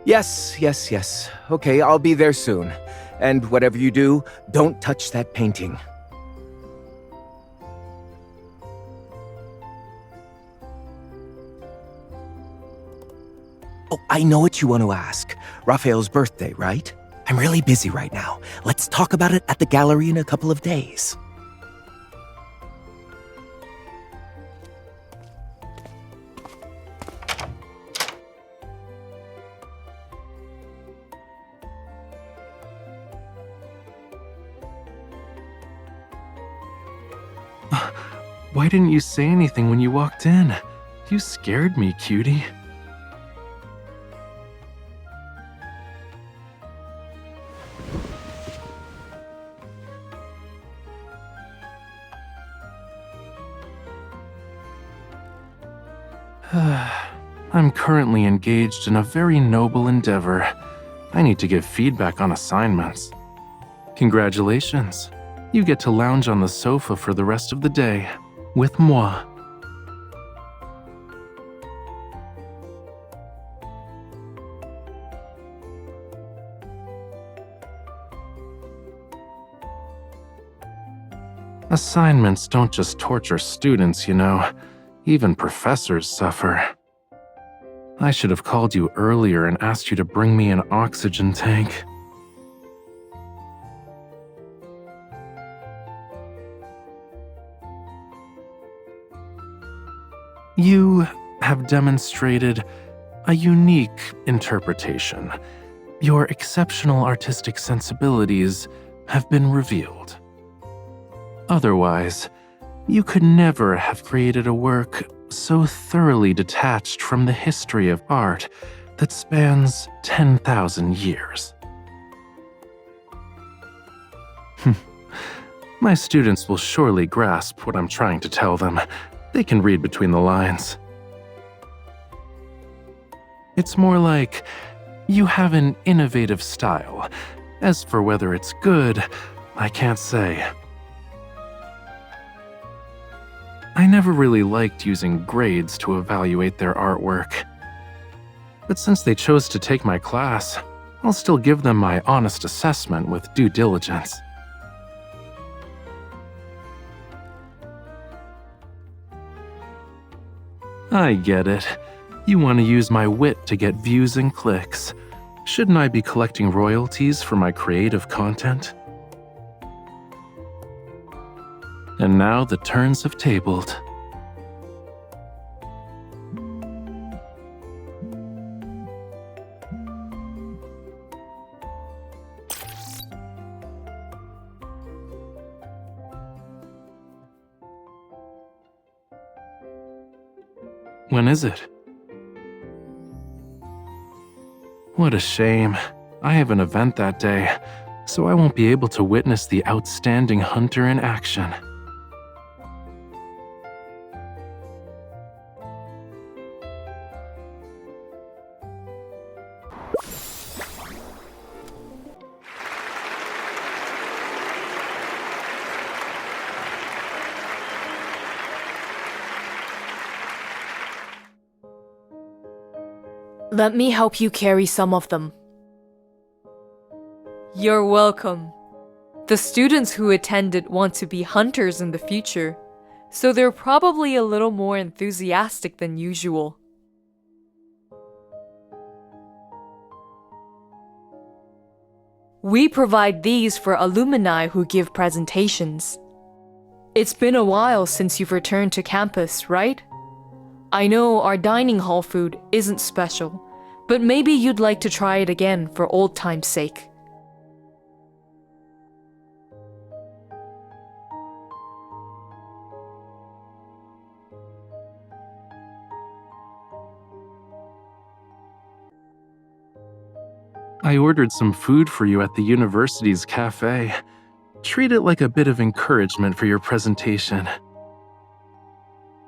Yes. Okay, I'll be there soon. And whatever you do, don't touch that painting. Oh, I know what you want to ask. Raphael's birthday, right? I'm really busy right now. Let's talk about it at the gallery in a couple of days. Why didn't you say anything when you walked in? You scared me, cutie. I'm currently engaged in a very noble endeavor. I need to give feedback on assignments. Congratulations. You get to lounge on the sofa for the rest of the day, with moi. Assignments don't just torture students, you know. Even professors suffer. I should have called you earlier and asked you to bring me an oxygen tank. You have demonstrated a unique interpretation. Your exceptional artistic sensibilities have been revealed. Otherwise, you could never have created a work so thoroughly detached from the history of art that spans 10,000 years. My students will surely grasp what I'm trying to tell them. They can read between the lines. It's more like you have an innovative style. As for whether it's good, I can't say. I never really liked using grades to evaluate their artwork. But since they chose to take my class, I'll still give them my honest assessment with due diligence. I get it. You want to use my wit to get views and clicks. Shouldn't I be collecting royalties for my creative content? And now the turns have tabled. When is it? What a shame. I have an event that day, so I won't be able to witness the outstanding hunter in action. Let me help you carry some of them. You're welcome. The students who attended want to be hunters in the future, so they're probably a little more enthusiastic than usual. We provide these for alumni who give presentations. It's been a while since you've returned to campus, right? I know our dining hall food isn't special, but maybe you'd like to try it again for old time's sake. I ordered some food for you at the university's cafe. Treat it like a bit of encouragement for your presentation.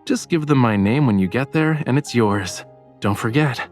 Just give them my name when you get there, and it's yours. Don't forget.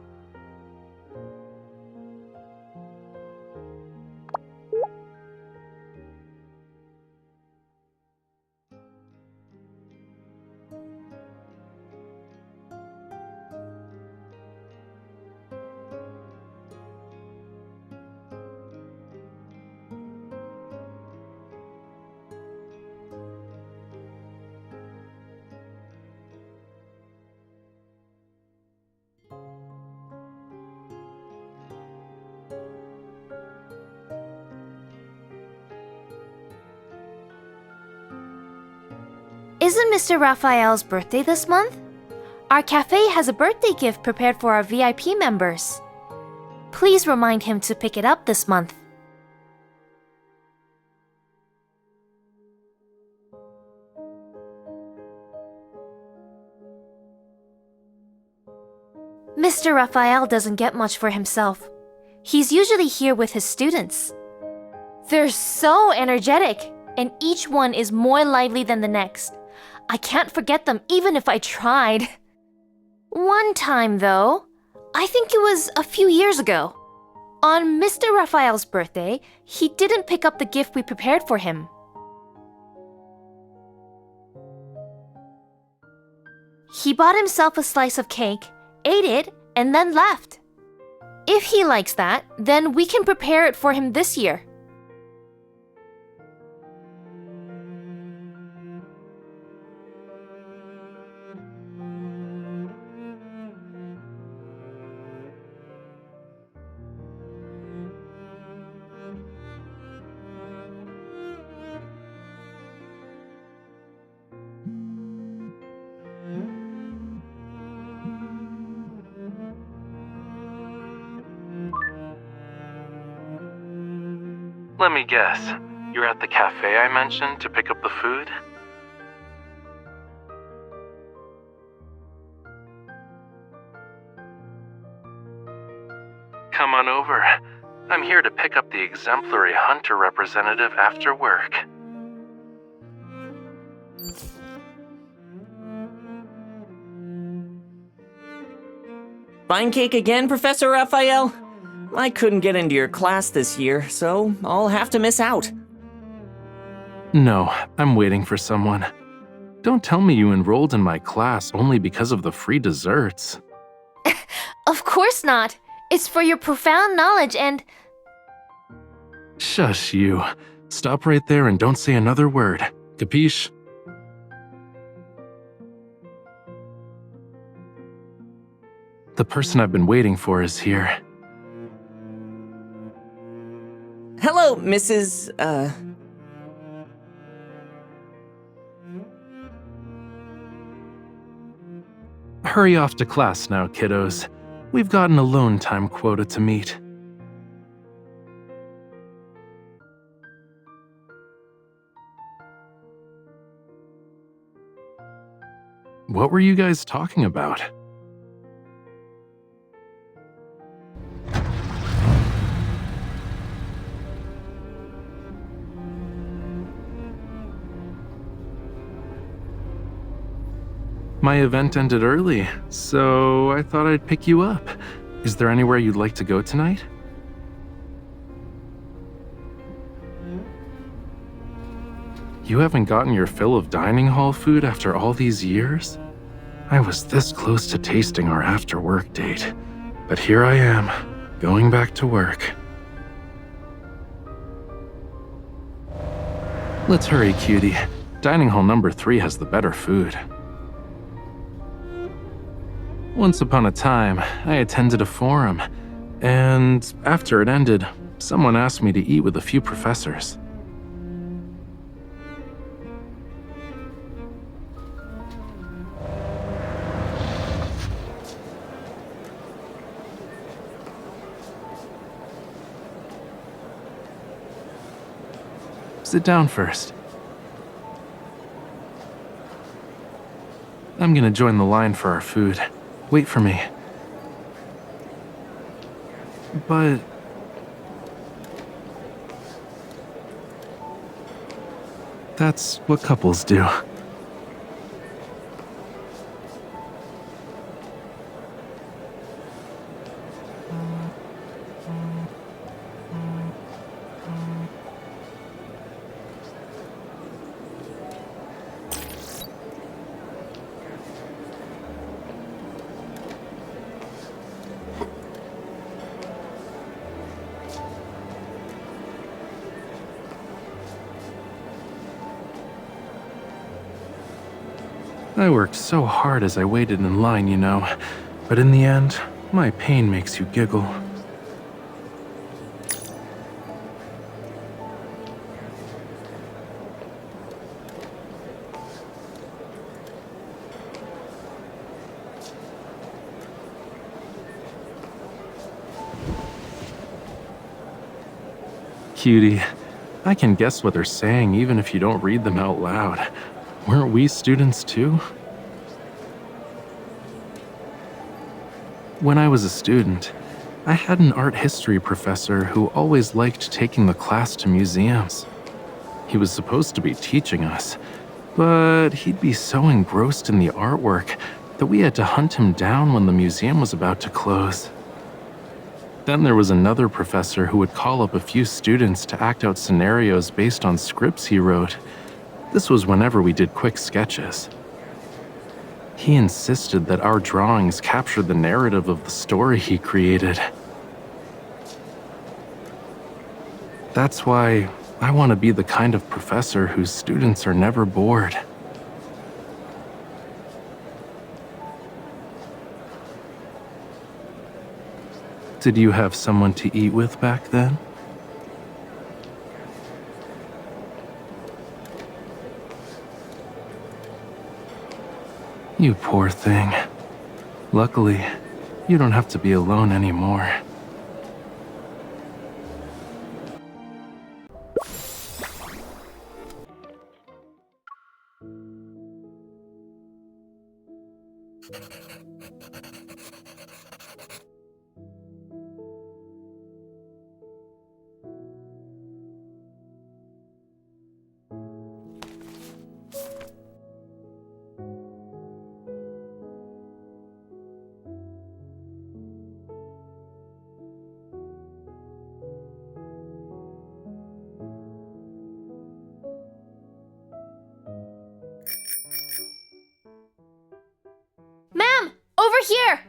Isn't Mr. Raphael's birthday this month? Our cafe has a birthday gift prepared for our VIP members. Please remind him to pick it up this month. Mr. Raphael doesn't get much for himself. He's usually here with his students. They're so energetic, and each one is more lively than the next. I can't forget them even if I tried. One time, though, I think it was a few years ago. On Mr. Raphael's birthday, he didn't pick up the gift we prepared for him. He bought himself a slice of cake, ate it, and then left. If he likes that, then we can prepare it for him this year. Let me guess. You're at the cafe I mentioned to pick up the food? Come on over. I'm here to pick up the exemplary hunter representative after work. Fine cake again, Professor Raphael? I couldn't get into your class this year, so I'll have to miss out. No, I'm waiting for someone. Don't tell me you enrolled in my class only because of the free desserts. Of course not. It's for your profound knowledge and... Shush you. Stop right there and don't say another word. Capiche? The person I've been waiting for is here. Hello, Mrs. Hurry off to class now, kiddos. We've got an alone time quota to meet. What were you guys talking about? My event ended early, so I thought I'd pick you up. Is there anywhere you'd like to go tonight? You haven't gotten your fill of dining hall food after all these years? I was this close to tasting our after-work date, but here I am, going back to work. Let's hurry, cutie. Dining hall number 3 has the better food. Once upon a time, I attended a forum, and after it ended, someone asked me to eat with a few professors. Sit down first. I'm gonna join the line for our food. Wait for me. But... that's what couples do. I worked so hard as I waited in line, you know, but in the end, my pain makes you giggle. Cutie, I can guess what they're saying even if you don't read them out loud. Weren't we students too? When I was a student, I had an art history professor who always liked taking the class to museums. He was supposed to be teaching us, but he'd be so engrossed in the artwork that we had to hunt him down when the museum was about to close. Then there was another professor who would call up a few students to act out scenarios based on scripts he wrote. This was whenever we did quick sketches. He insisted that our drawings capture the narrative of the story he created. That's why I want to be the kind of professor whose students are never bored. Did you have someone to eat with back then? You poor thing. Luckily, you don't have to be alone anymore. Ma'am, over here!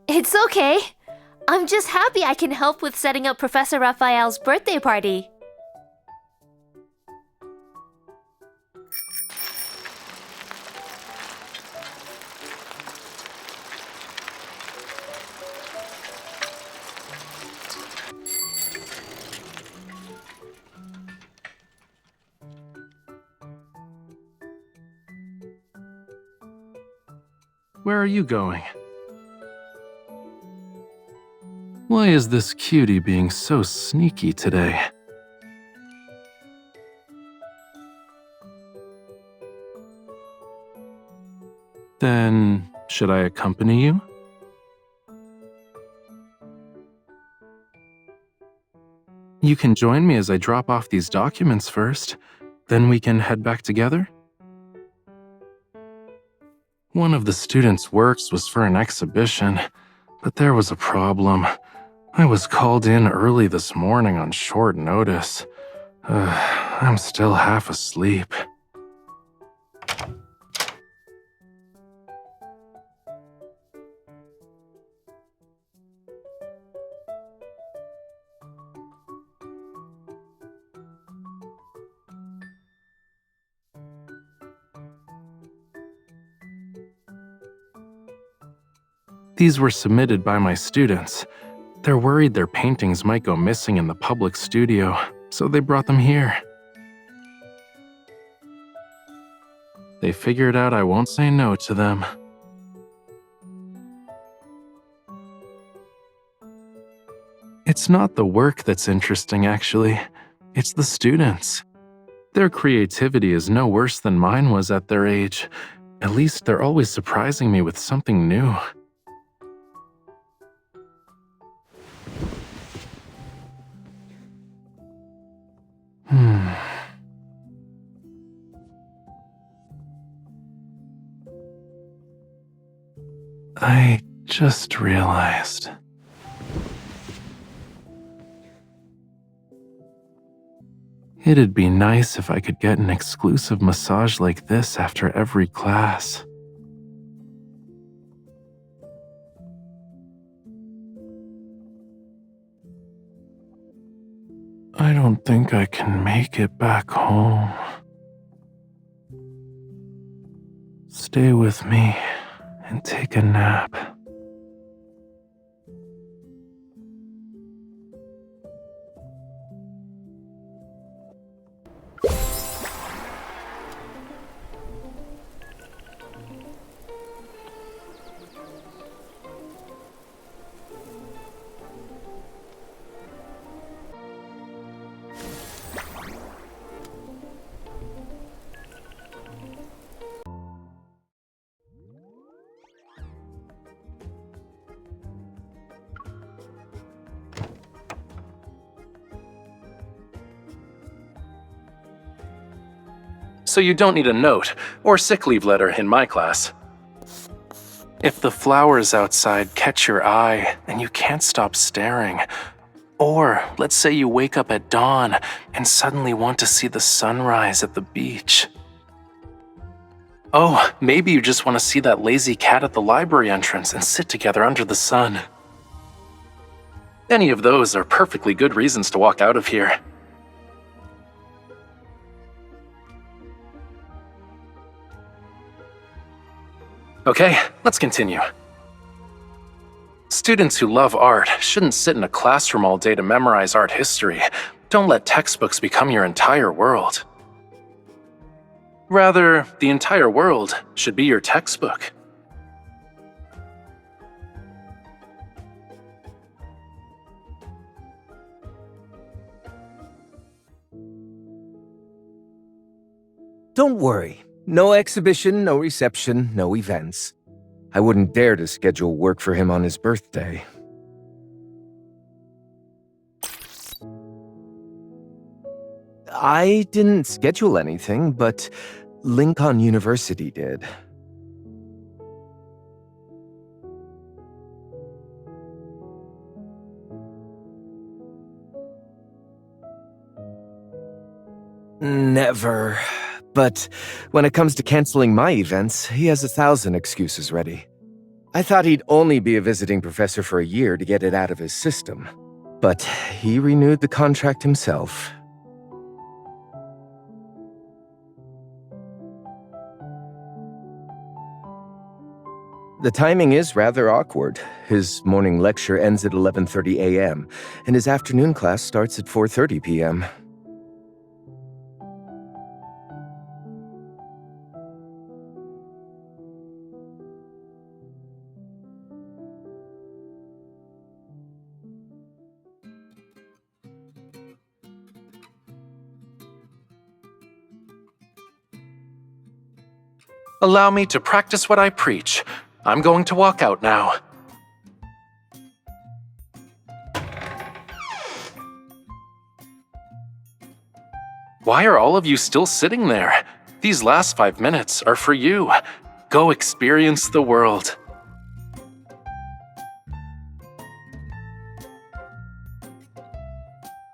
It's okay. I'm just happy I can help with setting up Professor Raphael's birthday party. Where are you going? Why is this cutie being so sneaky today? Then, should I accompany you? You can join me as I drop off these documents first. Then we can head back together? One of the students' works was for an exhibition, but there was a problem. I was called in early this morning on short notice. I'm still half asleep. These were submitted by my students. They're worried their paintings might go missing in the public studio, so they brought them here. They figured out I won't say no to them. It's not the work that's interesting, actually. It's the students. Their creativity is no worse than mine was at their age. At least they're always surprising me with something new. I just realized. It'd be nice if I could get an exclusive massage like this after every class. I don't think I can make it back home. Stay with me and take a nap. so you don't need a note or sick leave letter in my class. If the flowers outside catch your eye and you can't stop staring, or let's say you wake up at dawn and suddenly want to see the sunrise at the beach. Oh, maybe you just want to see that lazy cat at the library entrance and sit together under the sun. Any of those are perfectly good reasons to walk out of here. Okay, let's continue. Students who love art shouldn't sit in a classroom all day to memorize art history. Don't let textbooks become your entire world. Rather, the entire world should be your textbook. Don't worry. No exhibition, no reception, no events. I wouldn't dare to schedule work for him on his birthday. I didn't schedule anything, but Lincoln University did. Never. But when it comes to canceling my events, he has 1,000 excuses ready. I thought he'd only be a visiting professor for a year to get it out of his system. But he renewed the contract himself. The timing is rather awkward. His morning lecture ends at 11:30 a.m., and his afternoon class starts at 4:30 p.m. Allow me to practice what I preach. I'm going to walk out now. Why are all of you still sitting there? These last 5 minutes are for you. Go experience the world.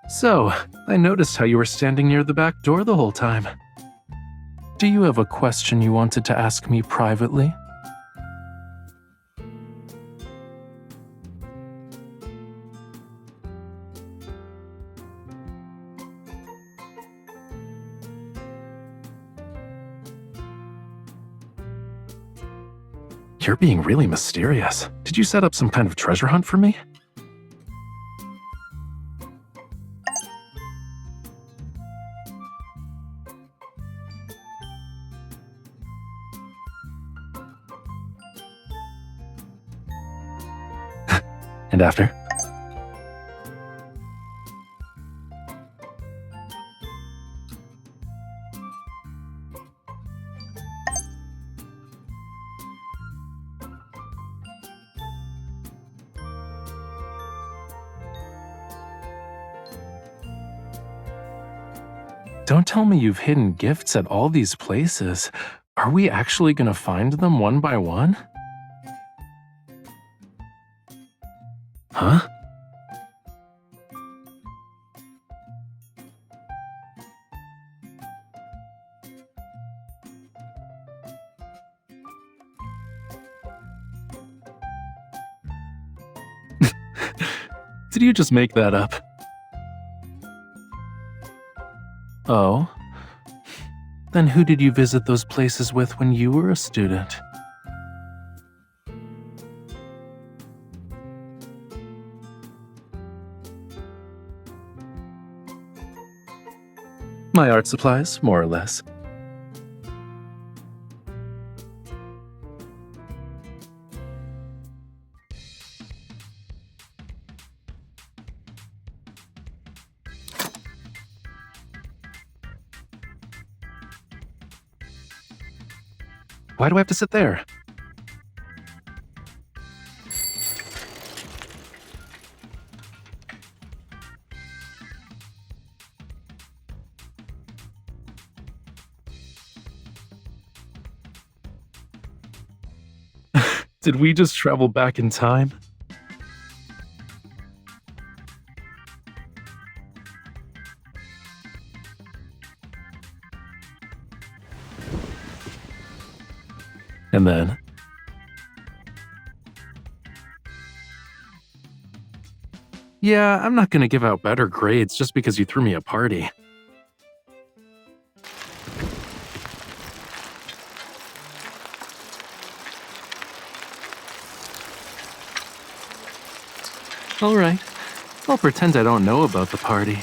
So, I noticed how you were standing near the back door the whole time. Do you have a question you wanted to ask me privately? You're being really mysterious. Did you set up some kind of treasure hunt for me? And after? Don't tell me you've hidden gifts at all these places. Are we actually gonna find them one by one? Huh? Did you just make that up? Oh? Then who did you visit those places with when you were a student? My art supplies, more or less. Why do I have to sit there? Did we just travel back in time? And then... Yeah, I'm not gonna give out better grades just because you threw me a party. Alright, I'll pretend I don't know about the party.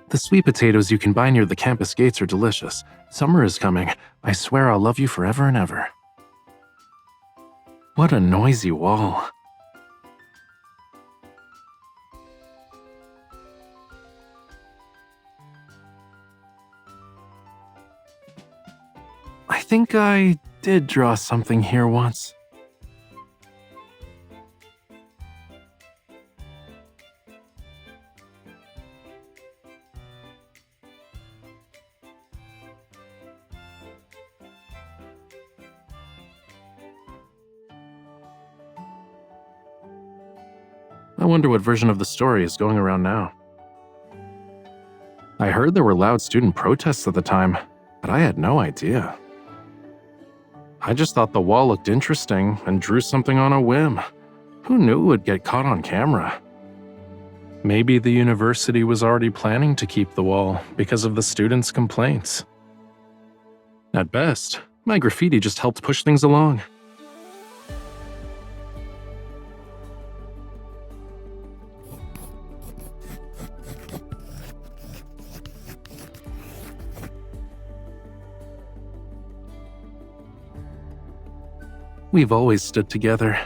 The sweet potatoes you can buy near the campus gates are delicious. Summer is coming. I swear I'll love you forever and ever. What a noisy wall. I think I did draw something here once. I wonder what version of the story is going around now. I heard there were loud student protests at the time, but I had no idea. I just thought the wall looked interesting and drew something on a whim. Who knew it would get caught on camera? Maybe the university was already planning to keep the wall because of the students' complaints. At best, my graffiti just helped push things along. We've always stood together.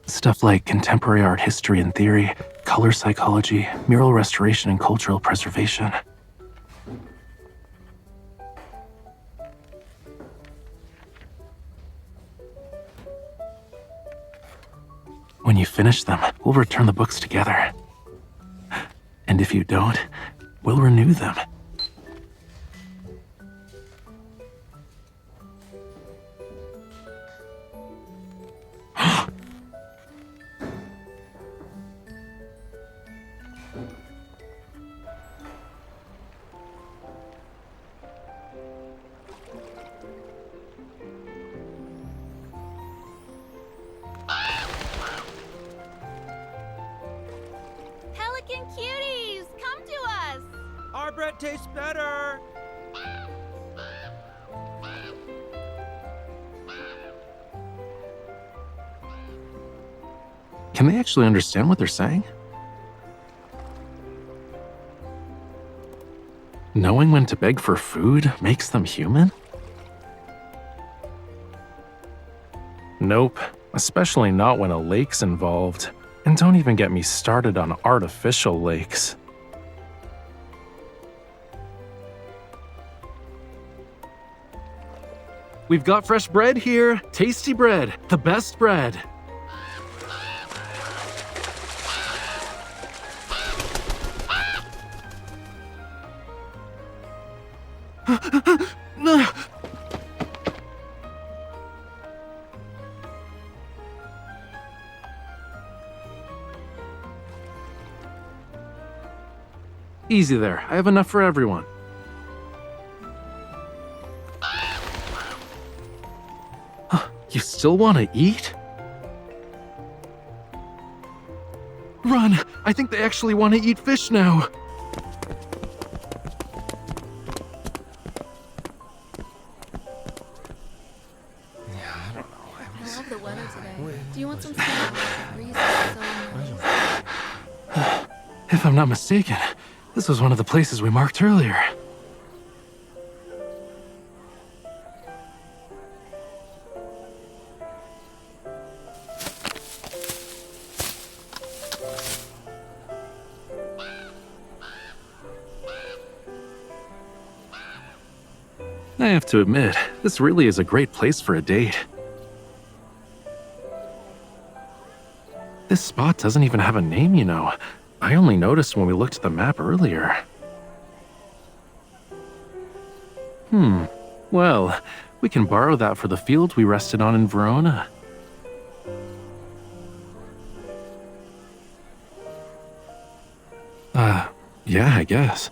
Stuff like contemporary art history and theory, color psychology, mural restoration and cultural preservation. When you finish them, we'll return the books together. And if you don't, we'll renew them. Pelican cuties, come to us! Our bread tastes better! Can they actually understand what they're saying? Knowing when to beg for food makes them human? Nope, especially not when a lake's involved. And don't even get me started on artificial lakes. We've got fresh bread here. Tasty bread, the best bread. Easy there, I have enough for everyone. You still want to eat? Run! I think they actually want to eat fish now. I love the weather today. Do you want some snacks? The breeze is so nice. If I'm not mistaken, This was one of the places we marked earlier. I have to admit, this really is a great place for a date. This spot doesn't even have a name, you know. I only noticed when we looked at the map earlier. Well, we can borrow that for the field we rested on in Verona. Yeah, I guess.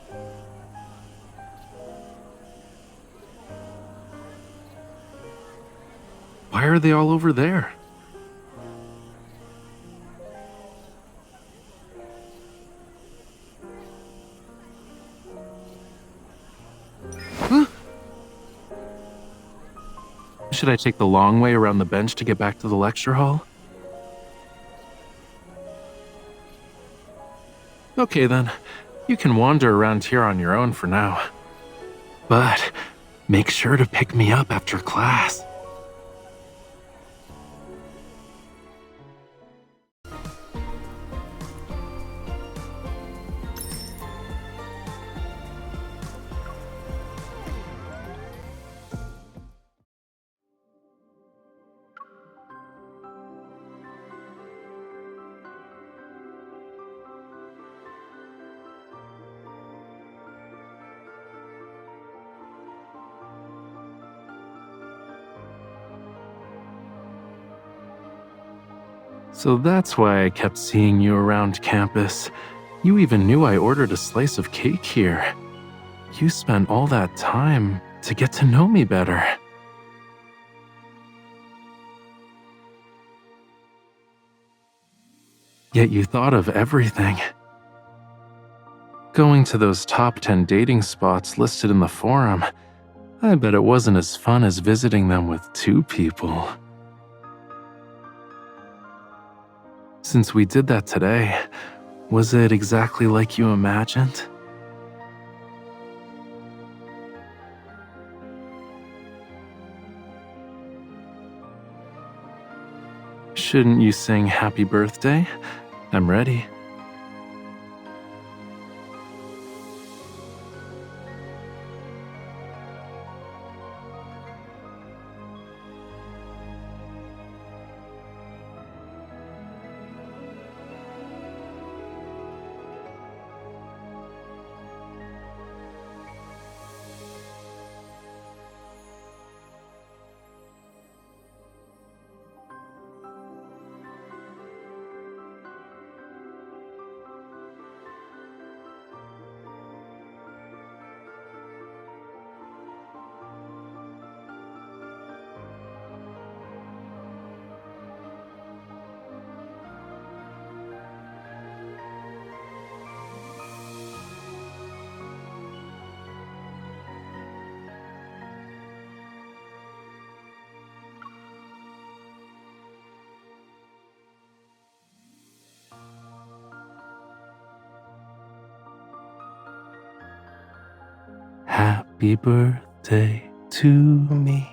Why are they all over there? Huh? Should I take the long way around the bench to get back to the lecture hall? Okay then, you can wander around here on your own for now. But make sure to pick me up after class. So that's why I kept seeing you around campus. You even knew I ordered a slice of cake here. You spent all that time to get to know me better. Yet you thought of everything. Going to those top 10 dating spots listed in the forum, I bet it wasn't as fun as visiting them with 2 people. Since we did that today, was it exactly like you imagined? Shouldn't you sing happy birthday? I'm ready. Happy birthday to me.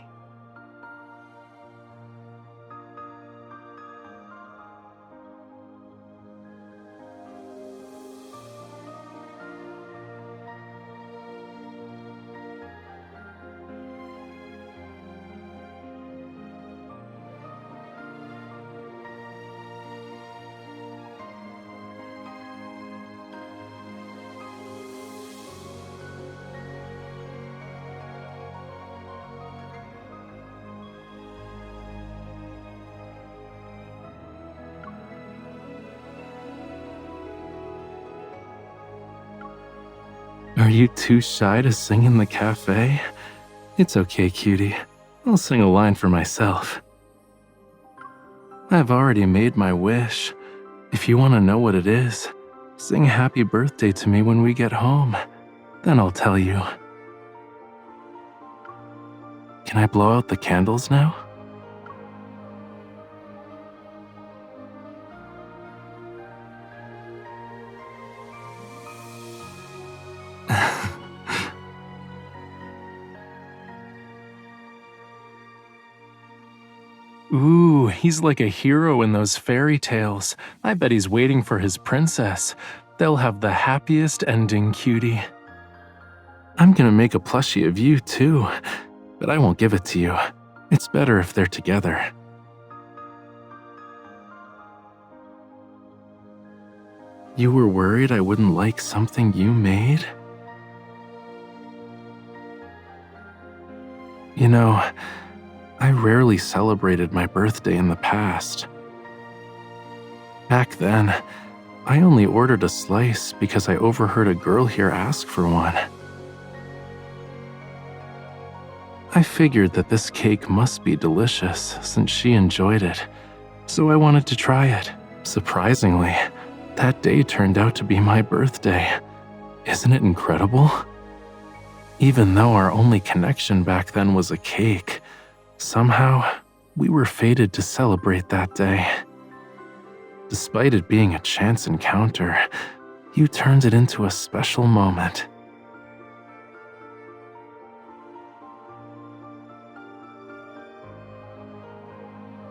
Are you too shy to sing in the cafe? It's okay, cutie. I'll sing a line for myself. I've already made my wish. If you want to know what it is, sing happy birthday to me when we get home. Then I'll tell you. Can I blow out the candles now? Ooh, he's like a hero in those fairy tales. I bet he's waiting for his princess. They'll have the happiest ending, cutie. I'm gonna make a plushie of you, too. But I won't give it to you. It's better if they're together. You were worried I wouldn't like something you made? You know, I rarely celebrated my birthday in the past. Back then, I only ordered a slice because I overheard a girl here ask for one. I figured that this cake must be delicious since she enjoyed it, so I wanted to try it. Surprisingly, that day turned out to be my birthday. Isn't it incredible? Even though our only connection back then was a cake, somehow we were fated to celebrate that day. Despite it being a chance encounter, you turned it into a special moment.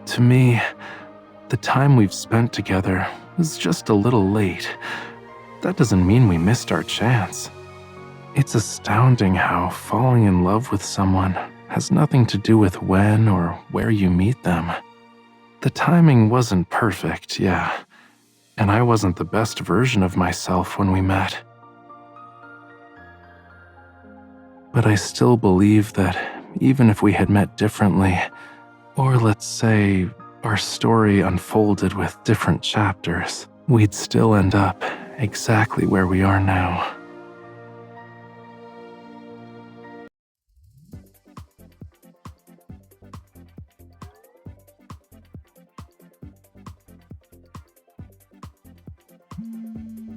To me, the time we've spent together was just a little late. That doesn't mean we missed our chance. It's astounding how falling in love with someone has nothing to do with when or where you meet them. The timing wasn't perfect, yeah, and I wasn't the best version of myself when we met. But I still believe that even if we had met differently, or let's say our story unfolded with different chapters, we'd still end up exactly where we are now.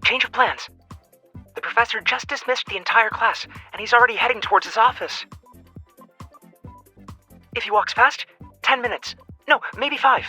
Change of plans. The professor just dismissed the entire class, and he's already heading towards his office. If he walks fast, 10 minutes. No, maybe 5.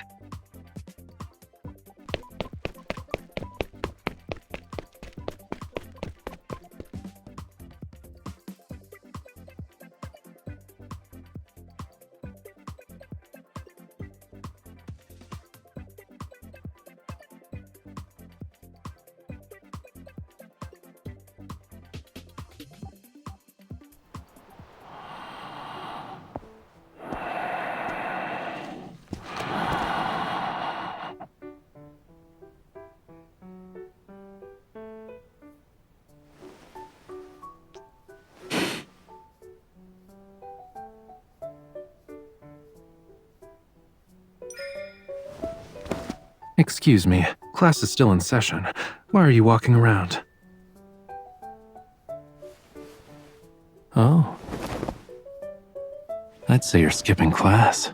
Excuse me, class is still in session. Why are you walking around? Oh. I'd say you're skipping class.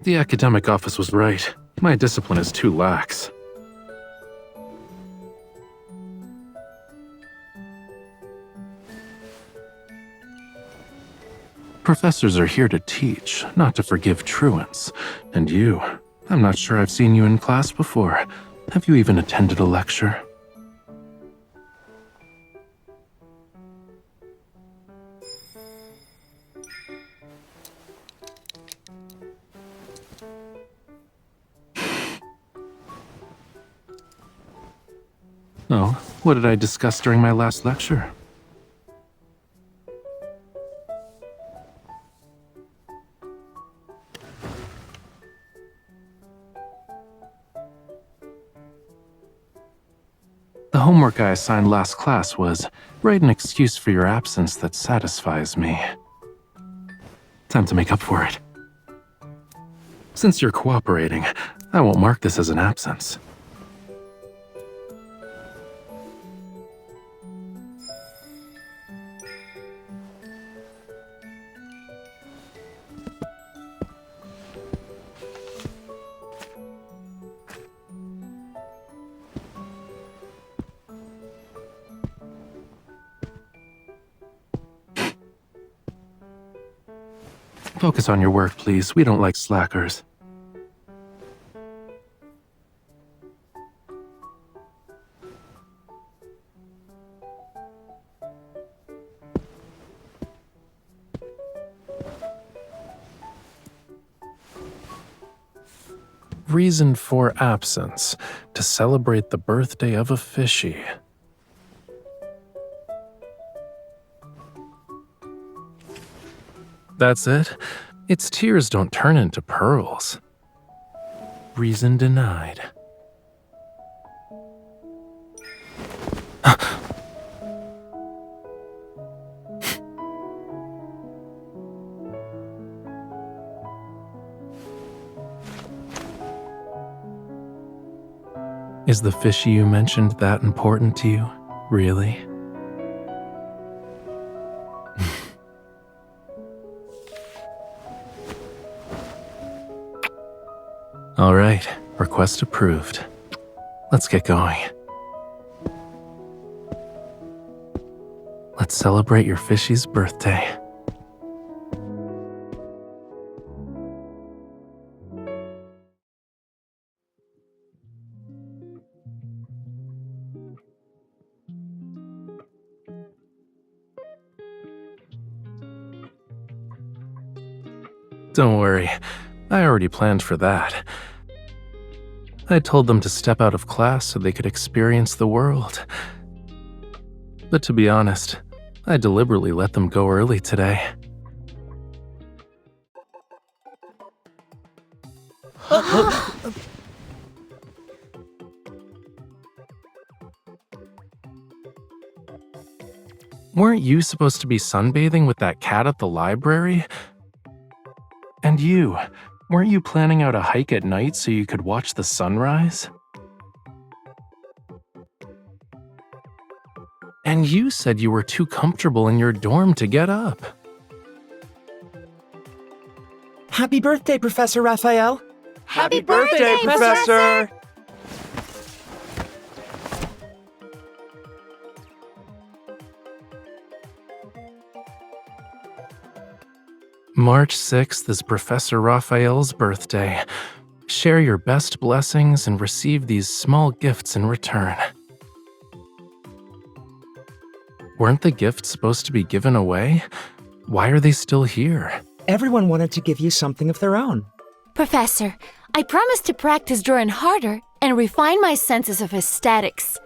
The academic office was right. My discipline is too lax. Professors are here to teach, not to forgive truants. And you, I'm not sure I've seen you in class before. Have you even attended a lecture? Oh, what did I discuss during my last lecture? The homework I assigned last class was, write an excuse for your absence that satisfies me. Time to make up for it. Since you're cooperating, I won't mark this as an absence. Focus on your work, please. We don't like slackers. reason for absence, to celebrate the birthday of a fishy. That's it. Its tears don't turn into pearls. Reason denied. Is the fishy you mentioned that important to you? Really? All right, request approved. Let's get going. Let's celebrate your fishy's birthday. Don't worry, I already planned for that. I told them to step out of class so they could experience the world. But to be honest, I deliberately let them go early today. Weren't you supposed to be sunbathing with that cat at the library? And you, weren't you planning out a hike at night so you could watch the sunrise? And you said you were too comfortable in your dorm to get up. Happy birthday, Professor Raphael! Happy birthday, Professor! March 6th is Professor Raphael's birthday. Share your best blessings and receive these small gifts in return. Weren't the gifts supposed to be given away? Why are they still here? Everyone wanted to give you something of their own. Professor, I promise to practice drawing harder and refine my senses of aesthetics.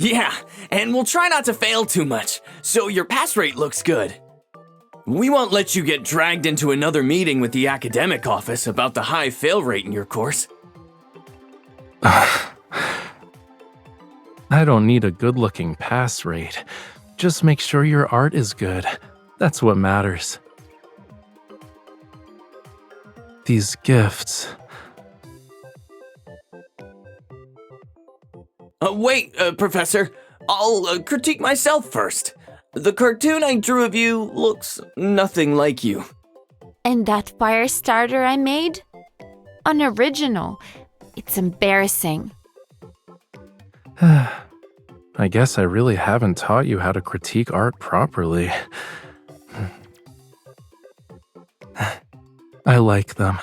Yeah, and we'll try not to fail too much, so your pass rate looks good. We won't let you get dragged into another meeting with the academic office about the high fail rate in your course. I don't need a good-looking pass rate. Just make sure your art is good. That's what matters. These gifts... Wait, Professor. I'll critique myself first. The cartoon I drew of you looks nothing like you. And that fire starter I made? Unoriginal. It's embarrassing. I guess I really haven't taught you how to critique art properly. I like them.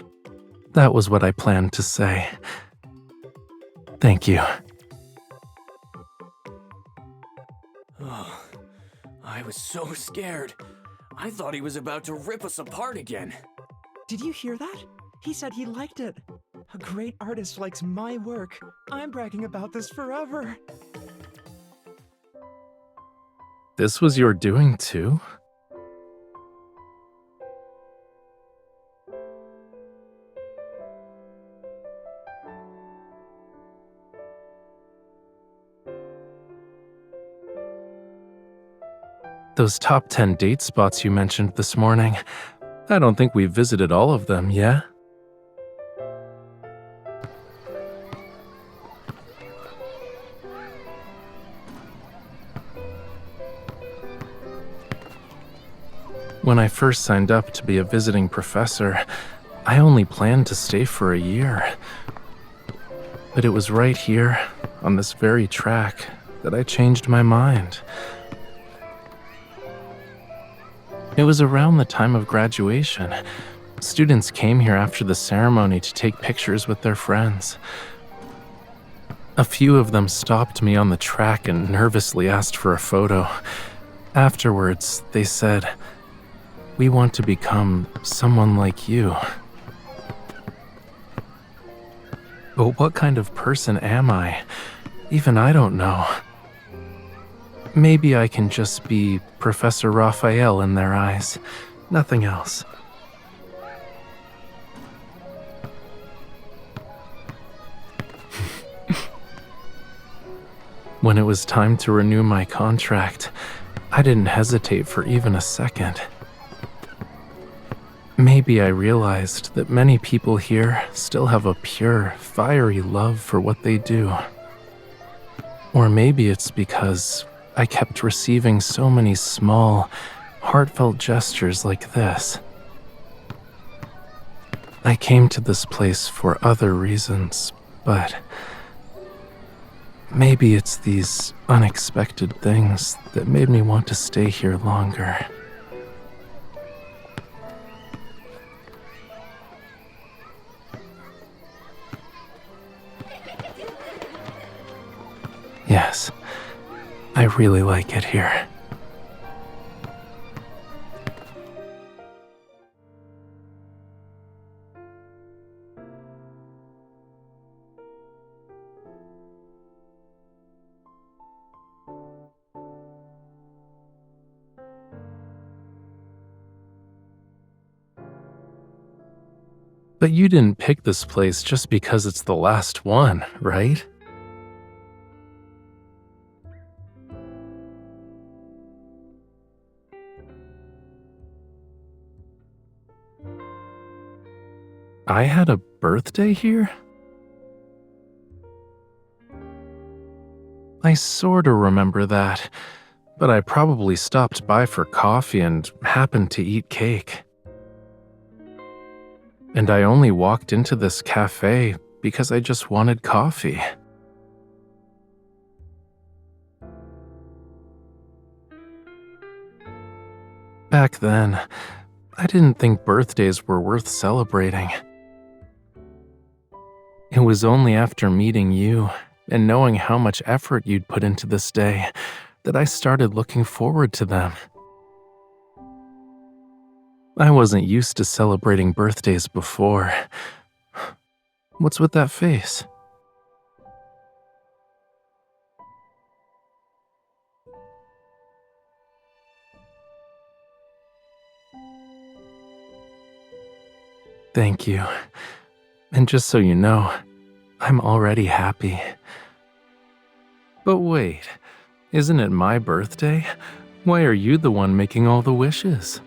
That was what I planned to say. Thank you. I was so scared. I thought he was about to rip us apart again. Did you hear that? He said he liked it. A great artist likes my work. I'm bragging about this forever. This was your doing too? Those top 10 date spots you mentioned this morning, I don't think we've visited all of them, yeah? When I first signed up to be a visiting professor, I only planned to stay for a year. But it was right here, on this very track, that I changed my mind. It was around the time of graduation. Students came here after the ceremony to take pictures with their friends. A few of them stopped me on the track and nervously asked for a photo. Afterwards, they said, "We want to become someone like you." But what kind of person am I? Even I don't know. Maybe I can just be Professor Raphael in their eyes. Nothing else. When it was time to renew my contract, I didn't hesitate for even a second. Maybe I realized that many people here still have a pure, fiery love for what they do. Or maybe it's because I kept receiving so many small, heartfelt gestures like this. I came to this place for other reasons, but maybe it's these unexpected things that made me want to stay here longer. Yes, I really like it here. But you didn't pick this place just because it's the last one, right? I had a birthday here? I sorta remember that, but I probably stopped by for coffee and happened to eat cake. And I only walked into this cafe because I just wanted coffee. Back then, I didn't think birthdays were worth celebrating. It was only after meeting you and knowing how much effort you'd put into this day that I started looking forward to them. I wasn't used to celebrating birthdays before. What's with that face? Thank you. And just so you know, I'm already happy. But wait, isn't it my birthday? Why are you the one making all the wishes?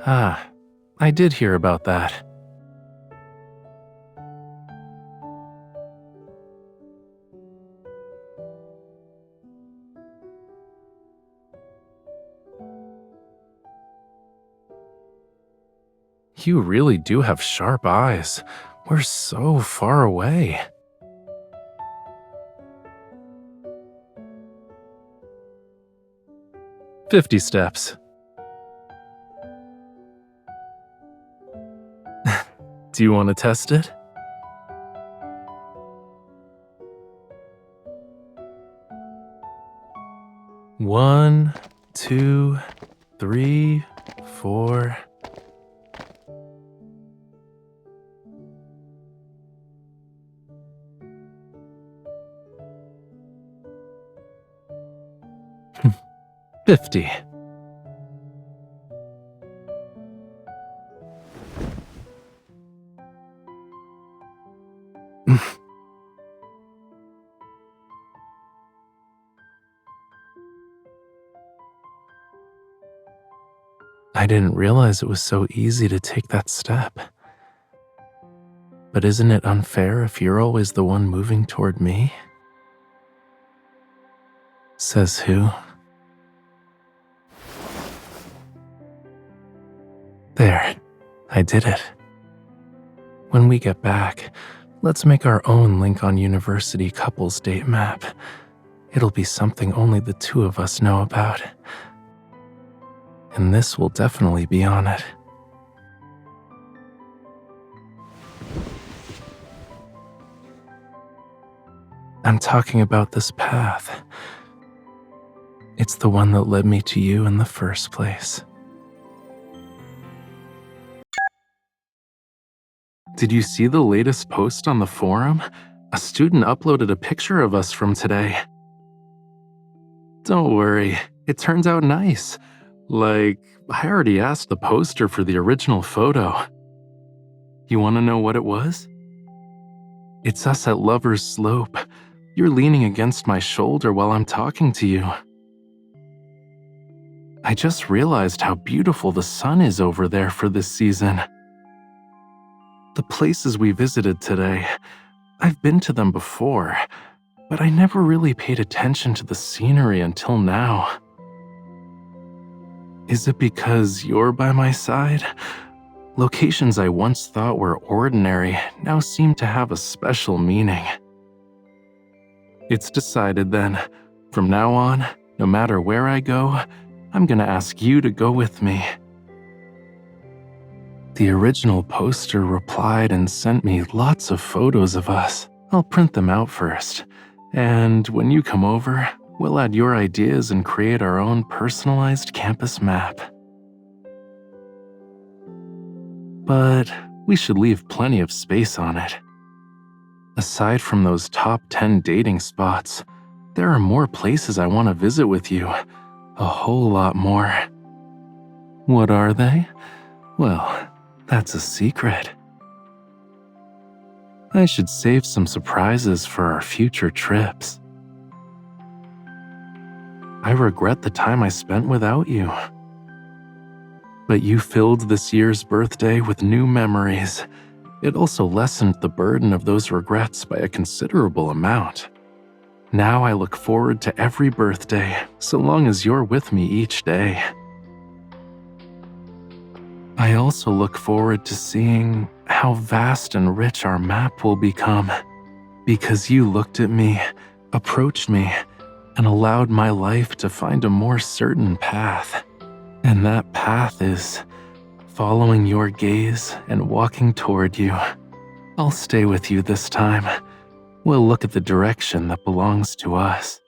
Ah, I did hear about that. You really do have sharp eyes. We're so far away. "50 steps. Do you want to test it? One, 2, 3, 4. $50. I didn't realize it was so easy to take that step. But isn't it unfair if you're always the one moving toward me? Says who? There, I did it. When we get back, let's make our own Link-On University couples date map. It'll be something only the two of us know about. And this will definitely be on it. I'm talking about this path. It's the one that led me to you in the first place. Did you see the latest post on the forum? A student uploaded a picture of us from today. Don't worry, it turns out nice. Like, I already asked the poster for the original photo. You want to know what it was? It's us at Lover's Slope. You're leaning against my shoulder while I'm talking to you. I just realized how beautiful the sun is over there for this season. The places we visited today, I've been to them before, but I never really paid attention to the scenery until now. Is it because you're by my side? Locations I once thought were ordinary now seem to have a special meaning. It's decided then. From now on, no matter where I go, I'm gonna ask you to go with me. The original poster replied and sent me lots of photos of us. I'll print them out first. And when you come over, we'll add your ideas and create our own personalized campus map. But we should leave plenty of space on it. Aside from those top 10 dating spots, there are more places I want to visit with you. A whole lot more. What are they? Well, that's a secret. I should save some surprises for our future trips. I regret the time I spent without you. But you filled this year's birthday with new memories. It also lessened the burden of those regrets by a considerable amount. Now I look forward to every birthday, so long as you're with me each day. I also look forward to seeing how vast and rich our map will become, because you looked at me, approached me, and allowed my life to find a more certain path. And that path is following your gaze and walking toward you. I'll stay with you this time. We'll look at the direction that belongs to us.